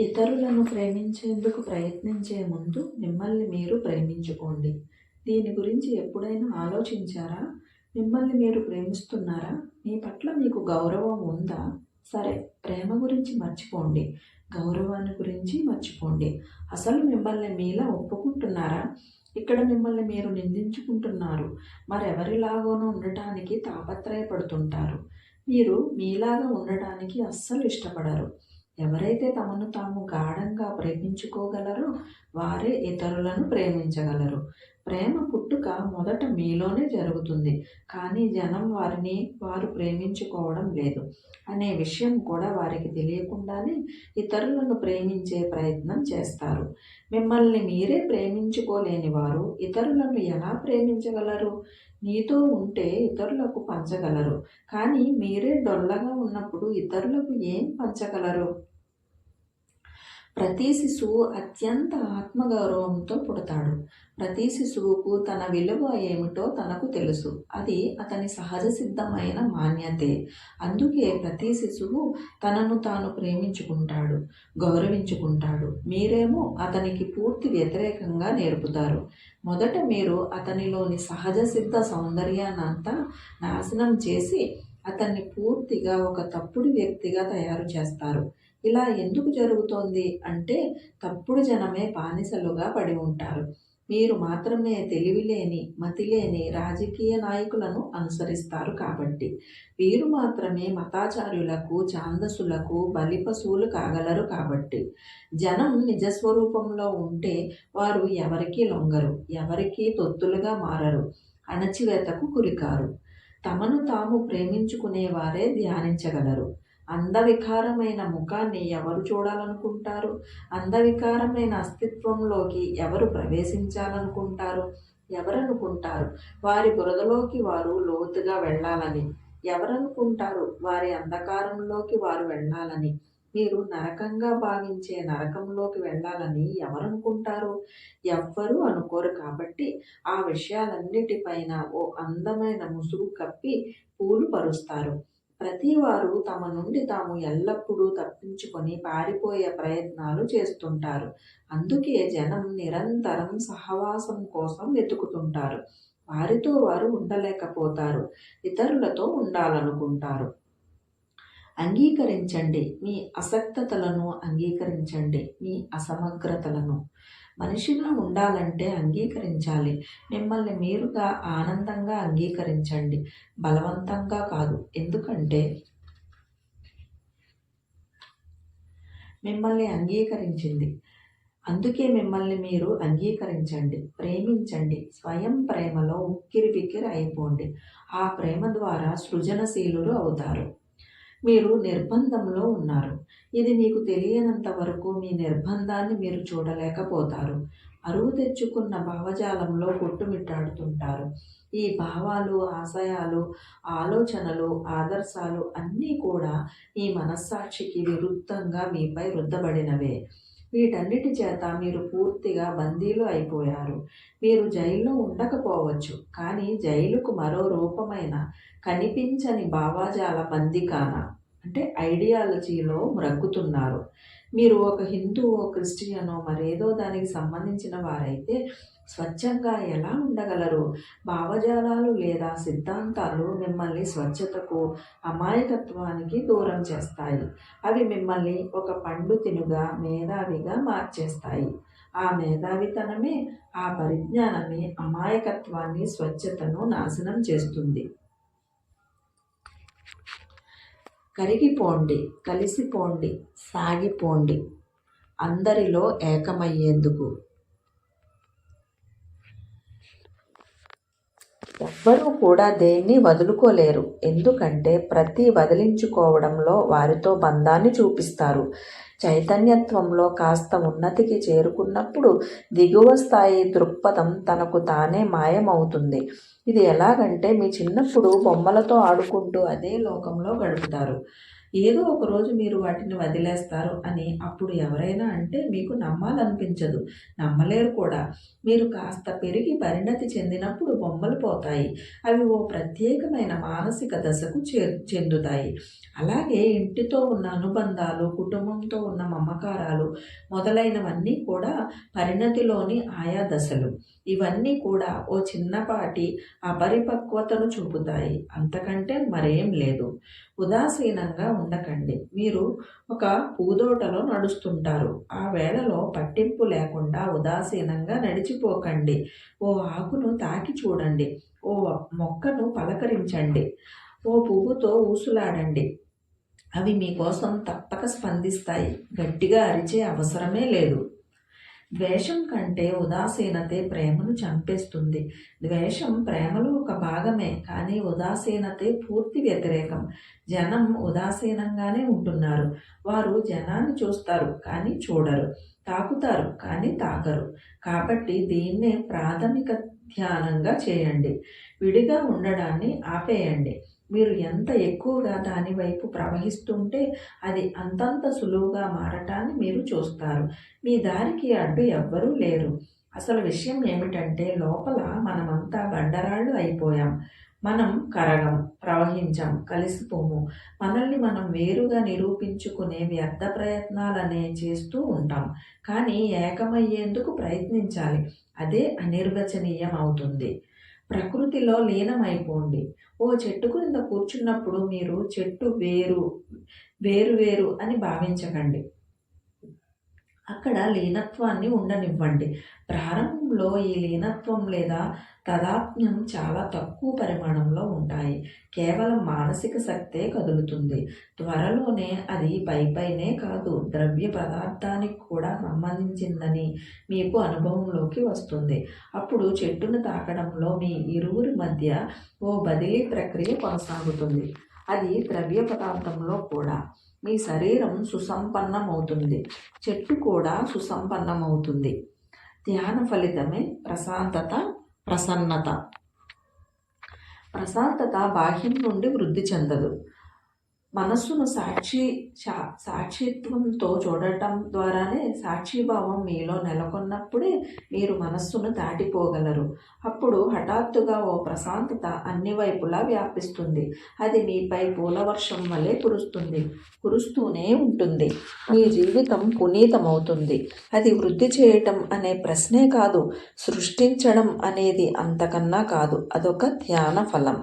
ఇతరులను ప్రేమించేందుకు ప్రయత్నించే ముందు మిమ్మల్ని మీరు ప్రేమించుకోండి. దీని గురించి ఎప్పుడైనా ఆలోచించారా? మిమ్మల్ని మీరు ప్రేమిస్తున్నారా? మీ పట్ల మీకు గౌరవం ఉందా? సరే, ప్రేమ గురించి మర్చిపోండి. గౌరవాన్ని గురించి మర్చిపోండి. అసలు మిమ్మల్ని మీలా ఒప్పుకుంటున్నారా? ఇక్కడ మిమ్మల్ని మీరు నిందించుకుంటున్నారు. మరెవరిలాగానో ఉండటానికి తాపత్రయపడుతుంటారు. మీరు మీలాగా ఉండటానికి అస్సలు ఇష్టపడరు. ఎవరైతే తమను తాము గాఢంగా ప్రేమించుకోగలరో వారే ఇతరులను ప్రేమించగలరు. ప్రేమ పుట్టుక మొదట మీలోనే జరుగుతుంది, కానీ జనం వారిని వారు ప్రేమించుకోవడం లేదు అనే విషయం కూడా వారికి తెలియకుండానే ఇతరులను ప్రేమించే ప్రయత్నం చేస్తారు. మిమ్మల్ని మీరే ప్రేమించుకోలేని వారు ఇతరులను ఎలా ప్రేమించగలరు? నీతో ఉంటే ఇతరులకు పంచగలరు, కానీ మీరే డొల్లగా ఉన్నప్పుడు ఇతరులకు ఏం పంచగలరు? ప్రతి శిశువు అత్యంత ఆత్మగౌరవంతో పుడతాడు. ప్రతి శిశువుకు తన విలువ ఏమిటో తనకు తెలుసు. అది అతని సహజ సిద్ధమైన మాన్యతే. అందుకే ప్రతి శిశువు తనను తాను ప్రేమించుకుంటాడు, గౌరవించుకుంటాడు. మీరేమో అతనికి పూర్తి వ్యతిరేకంగా నేర్పుతారు. మొదట మీరు అతనిలోని సహజ సిద్ధ సౌందర్యాన్నంతా నాశనం చేసి అతన్ని పూర్తిగా ఒక తప్పుడు వ్యక్తిగా తయారు చేస్తారు. ఇలా ఎందుకు జరుగుతోంది అంటే తప్పుడు జనమే బానిసలుగా పడి ఉంటారు. మీరు మాత్రమే తెలివిలేని, మతిలేని రాజకీయ నాయకులను అనుసరిస్తారు కాబట్టి. వీరు మాత్రమే మతాచార్యులకు, ఛాందసులకు బలిపశువులు కాగలరు కాబట్టి. జనం నిజస్వరూపంలో ఉంటే వారు ఎవరికీ లొంగరు, ఎవరికీ తొత్తులుగా మారరు, అణచివేతకు గురికారు. తమను తాము ప్రేమించుకునేవారే ధ్యానించగలరు. అందవికారమైన ముఖాన్ని ఎవరు చూడాలనుకుంటారు? అందవికారమైన అస్తిత్వంలోకి ఎవరు ప్రవేశించాలనుకుంటారు? ఎవరనుకుంటారు వారి బురదలోకి వారు లోతుగా వెళ్ళాలని? ఎవరనుకుంటారు వారి అంధకారంలోకి వారు వెళ్ళాలని? మీరు నరకంగా భావించే నరకంలోకి వెళ్ళాలని ఎవరనుకుంటారు? ఎవ్వరూ అనుకోరు కాబట్టి ఆ విషయాలన్నిటిపైన ఓ అందమైన ముసుగు కప్పి పూలు పరుస్తారు. ప్రతివారు తమ నుండి తాము ఎల్లప్పుడూ తప్పించుకొని పారిపోయే ప్రయత్నాలు చేస్తుంటారు. అందుకే జనం నిరంతరం సహవాసం కోసం వెతుకుతుంటారు. వారితో వారు ఉండలేకపోతారు, ఇతరులతో ఉండాలనుకుంటారు. అంగీకరించండి మీ అసక్తతలను, అంగీకరించండి మీ అసమగ్రతలను. మనిషిగా ఉండాలంటే అంగీకరించాలి. మిమ్మల్ని మీరుగా ఆనందంగా అంగీకరించండి, బలవంతంగా కాదు. ఎందుకంటే మిమ్మల్ని అంగీకరించింది. అందుకే మిమ్మల్ని మీరు అంగీకరించండి, ప్రేమించండి. స్వయం ప్రేమలో ఉక్కిరిబిక్కిరి అయిపోండి. ఆ ప్రేమ ద్వారా సృజనశీలురు అవుతారు. మీరు నిర్బంధంలో ఉన్నారు. ఇది మీకు తెలియనంత వరకు మీ నిర్బంధాన్ని మీరు చూడలేకపోతారు. అరువు తెచ్చుకున్న భావజాలంలో కొట్టుమిట్టాడుతుంటారు. ఈ భావాలు, ఆశయాలు, ఆలోచనలు, ఆదర్శాలు అన్నీ కూడా ఈ మనస్సాక్షికి విరుద్ధంగా మీపై రుద్దబడినవే. వీటన్నిటి చేత మీరు పూర్తిగా బందీలు అయిపోయారు. మీరు జైల్లో ఉండకపోవచ్చు, కానీ జైలుకు మరో రూపమైన కనిపించని భావజాల బందికాన అంటే ఐడియాలజీలో మ్రగ్గుతున్నారు. మీరు ఒక హిందువో, క్రిస్టియనో, మరేదో దానికి సంబంధించిన వారైతే స్వచ్ఛంగా ఎలా ఉండగలరు? భావజాలాలు లేదా సిద్ధాంతాలు మిమ్మల్ని స్వచ్ఛతకు, అమాయకత్వానికి దూరం చేస్తాయి. అవి మిమ్మల్ని ఒక పండితునిగా, మేధావిగా మార్చేస్తాయి. ఆ మేధావితనమే, ఆ పరిజ్ఞానమే అమాయకత్వాన్ని, స్వచ్ఛతను నాశనం చేస్తుంది. కరిగిపోండి, కలిసిపోండి, సాగిపోండి అందరిలో ఏకమయ్యేందుకు. ఎవ్వరూ కూడా దేన్ని వదులుకోలేరు. ఎందుకంటే ప్రతి వదిలించుకోవడంలో వారితో బంధాన్ని చూపిస్తారు. చైతన్యత్వంలో కాస్త ఉన్నతికి చేరుకున్నప్పుడు దిగువ స్థాయి దృక్పథం తనకు తానే మాయమవుతుంది. ఇది ఎలాగంటే మీ చిన్నప్పుడు బొమ్మలతో ఆడుకుంటూ అదే లోకంలో గడుపుతారు. ఏదో ఒక రోజు మీరు వాటిని వదిలేస్తారు అని అప్పుడు ఎవరైనా అంటే మీకు నమ్మాలనిపించదు, నమ్మలేరు కూడా. మీరు కాస్త పెరిగి పరిణతి చెందినప్పుడు బొమ్మలు పోతాయి. అవి ఓ ప్రత్యేకమైన మానసిక దశకు చెందుతాయి. అలాగే ఇంటితో ఉన్న అనుబంధాలు, కుటుంబంతో ఉన్న మమకారాలు మొదలైనవన్నీ కూడా పరిణతిలోని ఆయా దశలు. ఇవన్నీ కూడా ఓ చిన్నపాటి అపరిపక్వతను చూపుతాయి, అంతకంటే మరేం లేదు. ఉదాసీనంగా ఉండకండి. మీరు ఒక పూదోటలో నడుస్తుంటారు. ఆ వేళలో పట్టింపు లేకుండా ఉదాసీనంగా నడిచిపోకండి. ఓ ఆకును తాకి చూడండి, ఓ మొక్కను పలకరించండి, ఓ పువ్వుతో ఊసులాడండి. అవి మీకోసం తప్పక స్పందిస్తాయి. గట్టిగా అరిచే అవసరమే లేదు. ద్వేషం కంటే ఉదాసీనతే ప్రేమను చంపేస్తుంది. ద్వేషం ప్రేమలో ఒక భాగమే, కానీ ఉదాసీనతే పూర్తి వ్యతిరేకం. జనం ఉదాసీనంగానే ఉంటున్నారు. వారు జనాన్ని చూస్తారు కానీ చూడరు, తాకుతారు కానీ తాకరు. కాబట్టి దీన్నే ప్రాథమిక ధ్యానంగా చేయండి. విడిగా ఉండడాన్ని ఆపేయండి. మీరు ఎంత ఎక్కువగా దాని వైపు ప్రవహిస్తుంటే అది అంతంత సులువుగా మారటాన్ని మీరు చూస్తారు. మీ దారికి అడ్డు ఎవ్వరూ లేరు. అసలు విషయం ఏమిటంటే లోపల మనమంతా బండరాళ్ళు అయిపోయాం. మనం కరగం, ప్రవహించం, కలిసిపోము. మనల్ని మనం వేరుగా నిరూపించుకునే వ్యర్థ ప్రయత్నాలనే చేస్తూ ఉంటాం. కానీ ఏకమయ్యేందుకు ప్రయత్నించాలి. అదే అనిర్వచనీయం అవుతుంది. ప్రకృతిలో లీనమైపోండి. ఓ చెట్టు క్రింద కూర్చున్నప్పుడు మీరు చెట్టు వేరు వేరు అని భావించకండి. అక్కడ లీనత్వాన్ని ఉండనివ్వండి. ప్రారంభంలో ఈ లీనత్వం లేదా తాదాత్మ్యం చాలా తక్కువ పరిమాణంలో ఉంటాయి. కేవలం మానసిక శక్తే కదులుతుంది. త్వరలోనే అది పైనే కాదు, ద్రవ్య పదార్థానికి కూడా సంబంధించిందని మీకు అనుభవంలోకి వస్తుంది. అప్పుడు చెట్టును తాకడంలో మీ ఇరువురి మధ్య ఓ బదిలీ ప్రక్రియ కొనసాగుతుంది. అది ద్రవ్య పదార్థంలో కూడా. మీ శరీరం సుసంపన్నమవుతుంది, చెట్టు కూడా సుసంపన్నమవుతుంది. ధ్యాన ఫలితమే ప్రశాంతత, ప్రసన్నత. ప్రశాంతత బాహ్యం నుండి వృద్ధి చెందదు. మనస్సును సాక్షిత్వంతో చూడటం ద్వారానే, సాక్షిభావం మీలో నెలకొన్నప్పుడే మీరు మనస్సును దాటిపోగలరు. అప్పుడు హఠాత్తుగా ఓ ప్రశాంతత అన్ని వైపులా వ్యాపిస్తుంది. అది మీపై పూలవర్షం వలె కురుస్తూనే ఉంటుంది. మీ జీవితం పునీతమవుతుంది. అది వృద్ధి చేయటం అనే ప్రశ్నే కాదు, సృష్టించడం అనేది అంతకన్నా కాదు. అదొక ధ్యాన ఫలం.